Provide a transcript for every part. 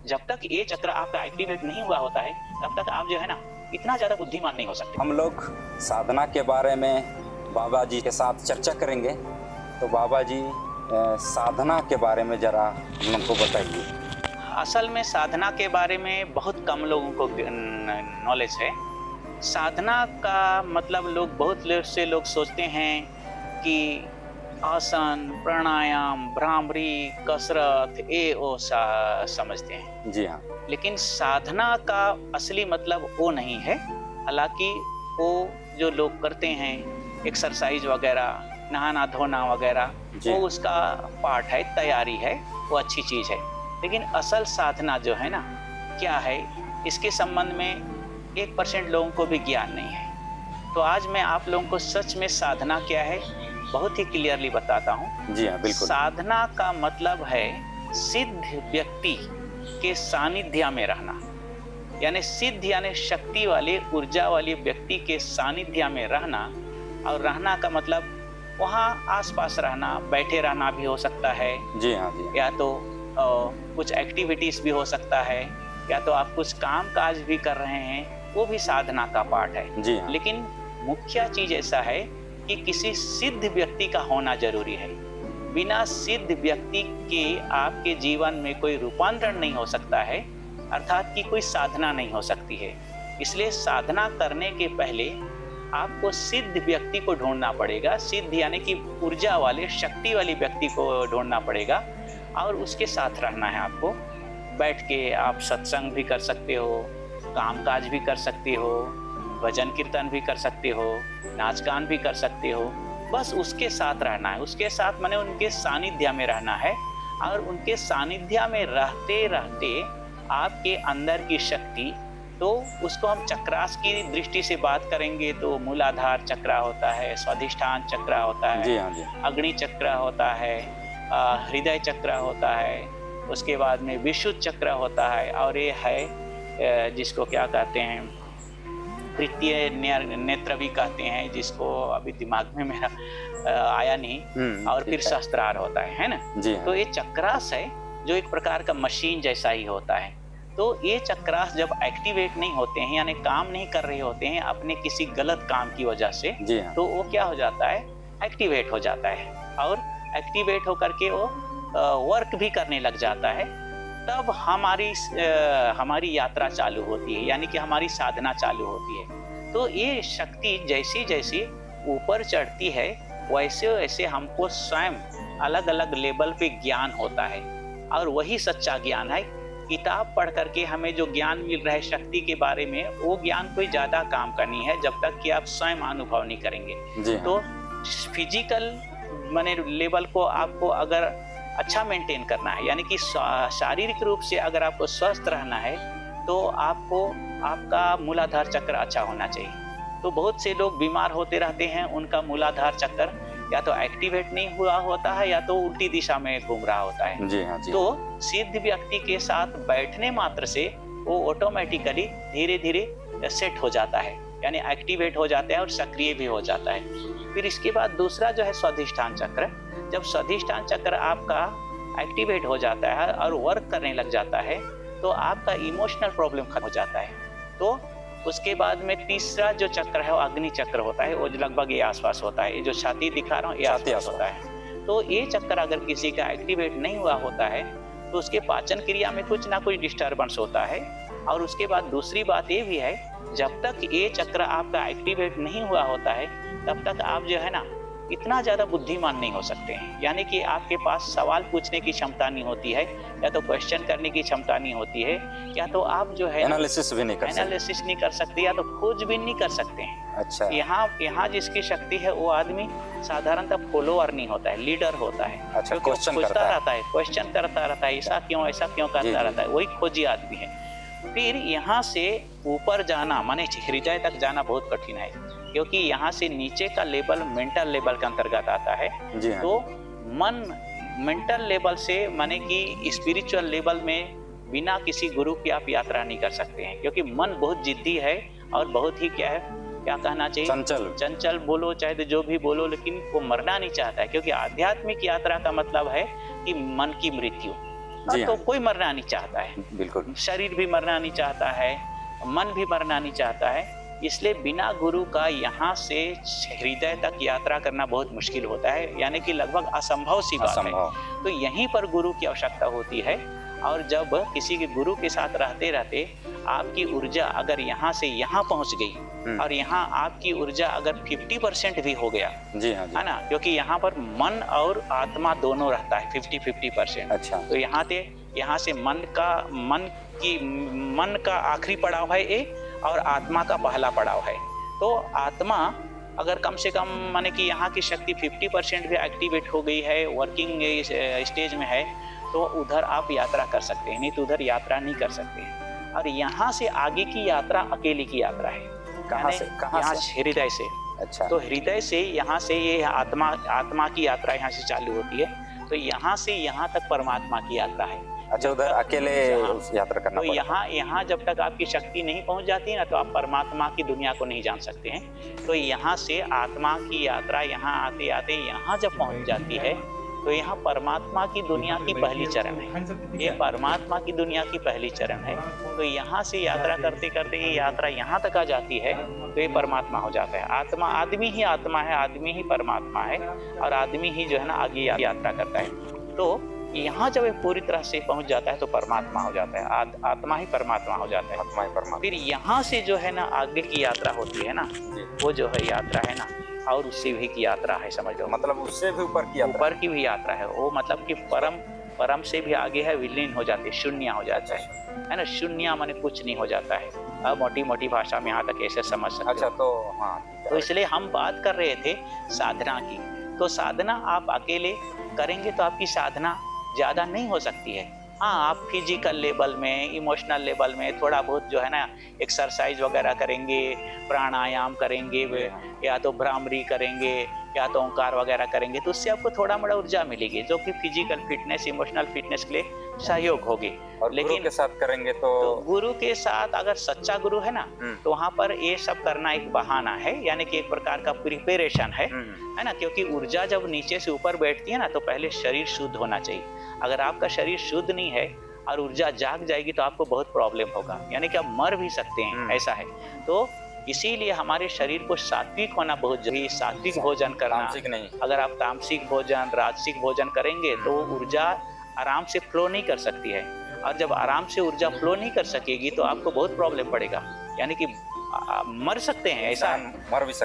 जब तक ये चक्र आपका एक्टिवेट नहीं हुआ होता है तब तक आप जो है ना इतना ज्यादा बुद्धिमान नहीं हो सकते। हम लोग साधना के बारे में बाबा जी के साथ चर्चा करेंगे, तो बाबा जी साधना के बारे में जरा हम लोग को बताइए। असल में साधना के बारे में बहुत कम लोगों को नॉलेज है। साधना का मतलब बहुत से लोग सोचते हैं कि आसन, प्राणायाम, भ्रामरी, कसरत ये वो समझते हैं। जी हाँ। लेकिन साधना का असली मतलब वो नहीं है। हालांकि वो जो लोग करते हैं एक्सरसाइज वगैरह, नहाना धोना वगैरह, वो उसका पार्ट है, तैयारी है, वो अच्छी चीज़ है। लेकिन असल साधना जो है ना क्या है, इसके संबंध में 1% लोगों को भी ज्ञान नहीं है। तो आज मैं आप लोगों को सच में साधना क्या है बहुत ही क्लियरली बताता हूँ। जी हाँ, बिल्कुल। साधना का मतलब है सिद्ध व्यक्ति के सानिध्य में रहना, यानी सिद्ध यानी शक्ति वाले, ऊर्जा वाले व्यक्ति के सानिध्य में रहना। और रहना का मतलब वहाँ आसपास रहना, बैठे रहना भी हो सकता है। जी हाँ, जी। या तो कुछ एक्टिविटीज भी हो सकता है, या तो आप कुछ काम काज भी कर रहे हैं, वो भी साधना का पार्ट है। जी हाँ। लेकिन मुख्य चीज ऐसा है कि किसी सिद्ध व्यक्ति का होना जरूरी है। बिना सिद्ध व्यक्ति के आपके जीवन में कोई रूपांतरण नहीं हो सकता है, अर्थात कि कोई साधना नहीं हो सकती है। इसलिए साधना करने के पहले आपको सिद्ध व्यक्ति को ढूंढना पड़ेगा। सिद्ध यानी कि ऊर्जा वाले, शक्ति वाले व्यक्ति को ढूंढना पड़ेगा और उसके साथ रहना है। आपको बैठ के आप सत्संग भी कर सकते हो, कामकाज भी कर सकते हो, भजन कीर्तन भी कर सकते हो, नाच गान भी कर सकते हो। बस उसके साथ रहना है। उसके साथ माने उनके सानिध्य में रहना है। और उनके सानिध्य में रहते रहते आपके अंदर की शक्ति, तो उसको हम चक्रास की दृष्टि से बात करेंगे तो मूलाधार चक्र होता है, स्वाधिष्ठान चक्र होता है, जी हाँ, जी। अग्नि चक्र होता है, हृदय चक्र होता है, उसके बाद में विशुद्ध चक्र होता है, और ये है जिसको क्या कहते हैं, तृतीय नेत्र भी कहते हैं, जिसको अभी दिमाग में मेरा आया नहीं। और फिर सहस्त्रार होता है ना। जी हाँ। तो ये चक्रास है जो एक प्रकार का मशीन जैसा ही होता है। तो ये चक्रास जब एक्टिवेट नहीं होते हैं, यानी काम नहीं कर रहे होते हैं अपने किसी गलत काम की वजह से, जी हाँ। तो वो क्या हो जाता है, एक्टिवेट हो जाता है। और एक्टिवेट होकर के वो वर्क भी करने लग जाता है। तब हमारी यात्रा चालू होती है, यानी कि हमारी साधना चालू होती है। तो ये शक्ति जैसी जैसी ऊपर चढ़ती है वैसे वैसे हमको स्वयं अलग अलग लेवल पे ज्ञान होता है। और वही सच्चा ज्ञान है। किताब पढ़ करके हमें जो ज्ञान मिल रहा है शक्ति के बारे में, वो ज्ञान कोई ज़्यादा काम का नहीं है जब तक कि आप स्वयं अनुभव नहीं करेंगे। जी हाँ। तो फिजिकल माने लेवल को आपको अगर अच्छा मेंटेन करना है, यानी कि शारीरिक रूप से अगर आपको स्वस्थ रहना है, तो आपको आपका मूलाधार चक्र अच्छा होना चाहिए। तो बहुत से लोग बीमार होते रहते हैं, उनका मूलाधार चक्र या तो एक्टिवेट नहीं हुआ होता है या तो उल्टी दिशा में घूम रहा होता है। जी हाँ, जी। तो सिद्ध व्यक्ति के साथ बैठने मात्र से वो ऑटोमेटिकली धीरे धीरे सेट हो जाता है, यानी एक्टिवेट हो जाता है और सक्रिय भी हो जाता है। फिर इसके बाद दूसरा जो है स्वाधिष्ठान चक्र। जब स्वाधिष्ठान चक्र आपका एक्टिवेट हो जाता है और वर्क करने लग जाता है, तो आपका इमोशनल प्रॉब्लम खत्म हो जाता है। तो उसके बाद में तीसरा जो चक्र है वो अग्नि चक्र होता है। वो लगभग ये आसपास होता है, ये जो छाती दिखा रहा हूँ ये आसपास होता है। तो ये चक्र अगर किसी का एक्टिवेट नहीं हुआ होता है तो उसके पाचन क्रिया में कुछ ना कुछ डिस्टर्बेंस होता है। और उसके बाद दूसरी बात ये भी है, जब तक ये चक्र आपका एक्टिवेट नहीं हुआ होता है तब तक आप जो है ना इतना ज़्यादा बुद्धिमान नहीं हो सकते हैं। यानी कि आपके पास सवाल पूछने की क्षमता नहीं होती है, या तो क्वेश्चन करने की क्षमता नहीं होती है, या तो आप जो है एनालिसिस भी नहीं कर सकते, या तो खोज भी नहीं कर सकते हैं। अच्छा। यहाँ जिसकी शक्ति है वो आदमी साधारणतः फॉलोअर नहीं होता है, लीडर होता है। अच्छा, क्वेश्चन करता रहता है, ऐसा क्यों करता रहता है, वही खोजी आदमी है। फिर यहाँ से ऊपर जाना माने हृदय तक जाना बहुत कठिन है, क्योंकि यहाँ से नीचे का लेवल मेंटल लेवल के अंतर्गत आता है। जी हाँ। तो मन मेंटल लेवल से माने कि स्पिरिचुअल लेवल में बिना किसी गुरु की आप यात्रा नहीं कर सकते हैं, क्योंकि मन बहुत जिद्दी है और बहुत ही क्या कहना चाहिए, चंचल बोलो चाहे जो भी बोलो, लेकिन वो मरना नहीं चाहता है। क्योंकि आध्यात्मिक यात्रा का मतलब है कि मन की मृत्यु। तो कोई मरना नहीं चाहता है, बिल्कुल। शरीर भी मरना नहीं चाहता है, मन भी मरना नहीं चाहता है। इसलिए बिना गुरु का यहाँ से हृदय तक यात्रा करना बहुत मुश्किल होता है, यानी कि लगभग असंभव सी बात है। तो यहीं पर गुरु की आवश्यकता होती है। और जब किसी के गुरु के साथ रहते रहते आपकी ऊर्जा अगर यहाँ से यहाँ पहुँच गई और यहाँ आपकी ऊर्जा अगर 50% भी हो गया, जी हाँ, है ना, क्योंकि यहाँ पर मन और आत्मा दोनों रहता है 50-50%। अच्छा। तो यहाँ से मन का आखिरी पड़ाव है ये और आत्मा का पहला पड़ाव है। तो आत्मा अगर कम से कम माने कि यहाँ की शक्ति 50% भी एक्टिवेट हो गई है, वर्किंग स्टेज में है, तो उधर आप यात्रा कर सकते हैं, नहीं तो उधर यात्रा नहीं कर सकते हैं। और यहाँ से आगे की यात्रा अकेले की यात्रा है। कहाँ से? हृदय से। अच्छा। तो हृदय से यहाँ से ये आत्मा की यात्रा यहाँ से चालू होती है। तो यहाँ से यहाँ तक परमात्मा की यात्रा है। अच्छा, उधर अकेले यात्रा करना तो यहाँ जब तक आपकी शक्ति नहीं पहुँच जाती है ना, तो आप परमात्मा की दुनिया को नहीं जान सकते हैं। तो यहाँ से आत्मा की यात्रा यहाँ आते आते यहाँ जब पहुँच जाती है, तो यहाँ परमात्मा की दुनिया की पहली चरण है। ये परमात्मा की दुनिया की पहली चरण है। तो यहाँ से यात्रा करते करते ये यात्रा यहाँ तक आ जाती है, तो ये परमात्मा हो जाता है। आदमी ही आत्मा है, आदमी ही परमात्मा है, और आदमी ही जो है ना आगे यात्रा करता है। तो यहाँ जब ये पूरी तरह से पहुँच जाता है तो परमात्मा हो जाता है, आत्मा ही परमात्मा हो जाता है। आत्मा ही परमात्मा। फिर यहाँ से जो है ना आगे की यात्रा होती है ना, वो जो है यात्रा है ना, और उससे भी की यात्रा है, समझ लो। मतलब उससे भी ऊपर की यात्रा, ऊपर की भी यात्रा है वो, मतलब कि परम से भी आगे है, विलीन हो जाती है, शून्य हो जाता है ना। शून्य माने कुछ नहीं हो जाता है। अब मोटी मोटी भाषा में यहाँ तक ऐसे समझ सकते। अच्छा, तो हाँ, तो इसलिए हम बात कर रहे थे साधना की। तो साधना आप अकेले करेंगे तो आपकी साधना ज़्यादा नहीं हो सकती है। हाँ, आप फिजिकल लेवल में, इमोशनल लेवल में थोड़ा बहुत जो है ना एक्सरसाइज वगैरह करेंगे, प्राणायाम करेंगे, या तो भ्रामरी करेंगे, या तो ओंकार वगैरह करेंगे, तो उससे आपको थोड़ा मोड़ा ऊर्जा मिलेगी, जो कि फिजिकल फिटनेस, इमोशनल फिटनेस के लिए सहयोग होगी। और लेकिन गुरु के साथ करेंगे तो गुरु के साथ अगर सच्चा गुरु है ना, तो वहाँ पर ये सब करना एक बहाना है, यानी कि एक प्रकार का प्रिपरेशन है ना। क्योंकि ऊर्जा जब नीचे से ऊपर बैठती है ना, तो पहले शरीर शुद्ध होना चाहिए। अगर आपका शरीर शुद्ध नहीं है और ऊर्जा जाग जाएगी तो आपको बहुत प्रॉब्लम होगा, यानी कि आप मर भी सकते हैं, ऐसा है। तो इसीलिए हमारे शरीर को सात्विक होना बहुत जरूरी। सात्विक भोजन करना, नहीं। अगर आप तामसिक भोजन, राजसिक भोजन करेंगे तो ऊर्जा आराम से फ्लो नहीं कर सकती है, और जब आराम से ऊर्जा फ्लो नहीं कर सकेगी तो आपको बहुत प्रॉब्लम पड़ेगा, यानी कि मर सकते हैं, ऐसा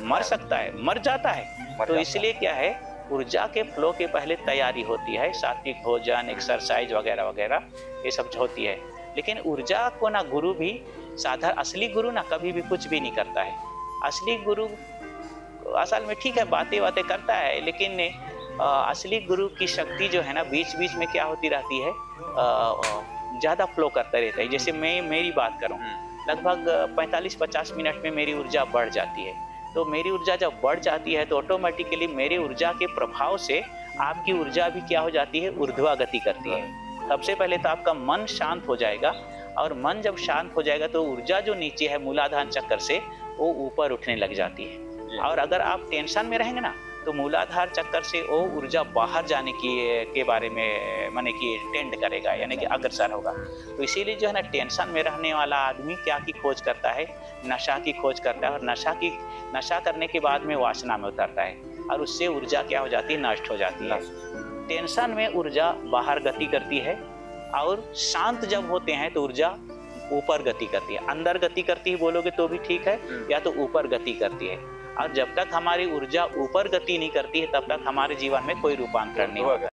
मर सकता है, मर जाता है। तो इसलिए क्या है, ऊर्जा के फ्लो के पहले तैयारी होती है, सात्विक भोजन, एक्सरसाइज वगैरह वगैरह ये सब होती है। लेकिन ऊर्जा को ना गुरु भी साधारण, असली गुरु ना कभी भी कुछ भी नहीं करता है। असली गुरु असल में ठीक है बातें करता है, लेकिन असली गुरु की शक्ति जो है ना बीच बीच में क्या होती रहती है, ज़्यादा फ्लो करता रहता है। जैसे मैं मेरी बात करूँ, लगभग 45-50 मिनट में मेरी ऊर्जा बढ़ जाती है। तो मेरी ऊर्जा जब बढ़ जाती है तो ऑटोमेटिकली मेरी ऊर्जा के प्रभाव से आपकी ऊर्जा भी क्या हो जाती है, ऊर्ध्वा गति करती है। सबसे पहले तो आपका मन शांत हो जाएगा, और मन जब शांत हो जाएगा तो ऊर्जा जो नीचे है मूलाधार चक्र से वो ऊपर उठने लग जाती है। और अगर आप टेंशन में रहेंगे ना, तो मूलाधार चक्कर से वो ऊर्जा बाहर जाने के बारे में माने कि टेंड करेगा, यानी कि अग्रसर होगा। तो इसीलिए जो है ना टेंशन में रहने वाला आदमी क्या की खोज करता है, नशा की खोज करता है, और नशा करने के बाद में वासना में उतरता है, और उससे ऊर्जा क्या हो जाती है, नष्ट हो जाती है। टेंशन में ऊर्जा बाहर गति करती है, और शांत जब होते हैं तो ऊर्जा ऊपर गति करती है। अंदर गति करती है बोलोगे तो भी ठीक है, या तो ऊपर गति करती है। और जब तक हमारी ऊर्जा ऊपर गति नहीं करती है तब तक हमारे जीवन में कोई रूपांतरण नहीं होगा।